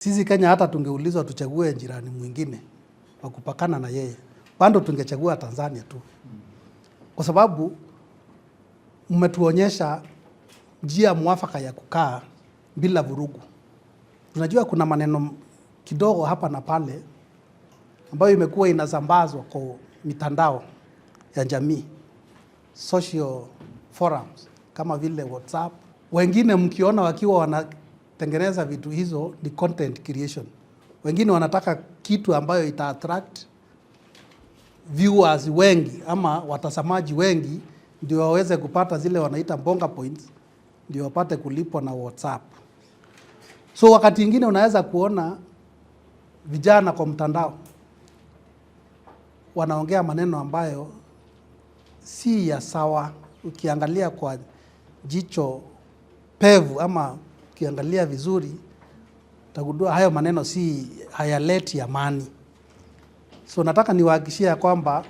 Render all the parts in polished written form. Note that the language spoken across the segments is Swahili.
Sisi Kenya hata tungeulizwa tuchague jirani mwingine wa kupakana na yeye, bado tungechagua Tanzania tu, kwa sababu mmetuonyesha njia mwafaka ya kukaa bila vurugu. Tunajua kuna maneno kidogo hapa na pale ambayo imekuwa inasambazwa kwa mitandao ya jamii, social forums kama vile WhatsApp. Wengine mkiona wakiwa wanatengeneza vitu hizo ni content creation. Wengine wanataka kitu ambayo ita attract viewers wengi ama watazamaji wengi, ndio waweze kupata zile wanaita bonga points, ndio wapate kulipwa na WhatsApp. So wakati mwingine unaweza kuona vijana kwa mtandao wanaongea maneno ambayo si ya sawa. Ukiangalia kwa jicho pevu ama ukiangalia vizuri utagundua hayo maneno si hayaleti amani. So nataka niwahakikishie kwamba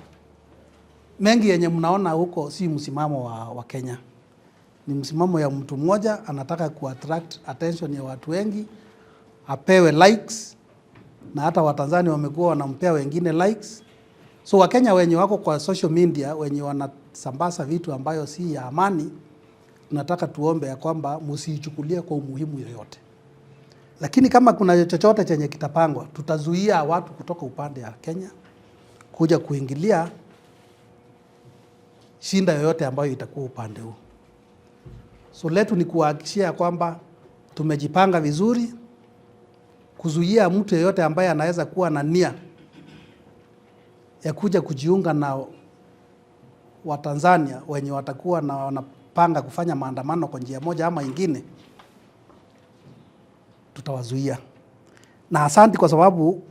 mengi yenye mnaona huko si msimamo wa Kenya. Ni msimamo ya mtu mmoja anataka kuattract attention ya watu wengi, apewe likes, na hata Watanzania wamekuwa wanampea wengine likes. So Wakenya wenye wako kwa social media wenye wanasambaza vitu ambayo si ya amani, tunataka tuombe ya kwamba msiichukulie kwa umuhimu yoyote. Lakini kama kuna chochote chenye kitapangwa, tutazuia watu kutoka upande ya Kenya kuja kuingilia shinda yoyote ambayo itakuwa upande huu. So letu ni kuhakikishia kwamba tumejipanga vizuri kuzuia mtu yeyote ambaye anaweza kuwa na nia ya kuja kujiunga na Watanzania wenye watakuwa na wanapanga kufanya maandamano kwa njia moja ama ingine, tutawazuia. Na asante kwa sababu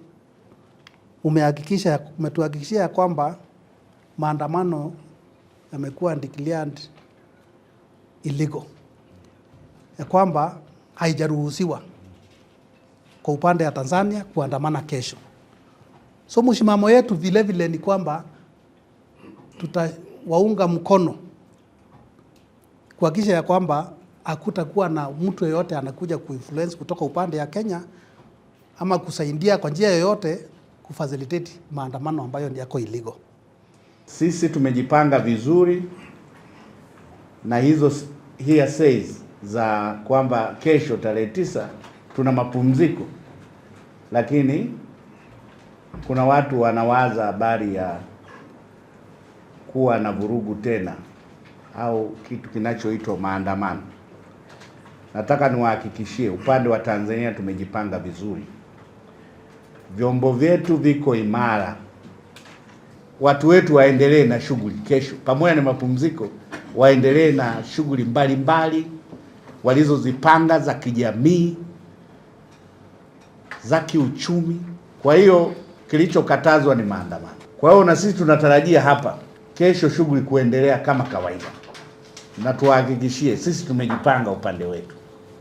umetuhakikishia kwamba maandamano yamekuwa declared illegal, ya kwamba haijaruhusiwa kwa upande ya Tanzania kuandamana kesho. So msimamo yetu vile vile ni kwamba tutawaunga mkono kuhakikisha ya kwamba hakutakuwa na mtu yeyote anakuja kuinfluence kutoka upande ya Kenya ama kusaidia kwa njia yoyote kufacilitate maandamano ambayo ni yako illegal. Sisi tumejipanga vizuri na hizo hearsays za kwamba kesho tarehe 9 tuna mapumziko, lakini kuna watu wanawaza habari ya kuwa na vurugu tena au kitu kinachoitwa maandamano. Nataka niwahakikishie upande wa Tanzania tumejipanga vizuri, vyombo vyetu viko imara, watu wetu waendelee na shughuli kesho, pamoja na mapumziko, waendelee na shughuli mbalimbali walizozipanga za kijamii, za kiuchumi. Kwa hiyo kilichokatazwa ni maandamano. Kwa hiyo na sisi tunatarajia hapa kesho shughuli kuendelea kama kawaida, na tuhakikishie sisi tumejipanga upande wetu.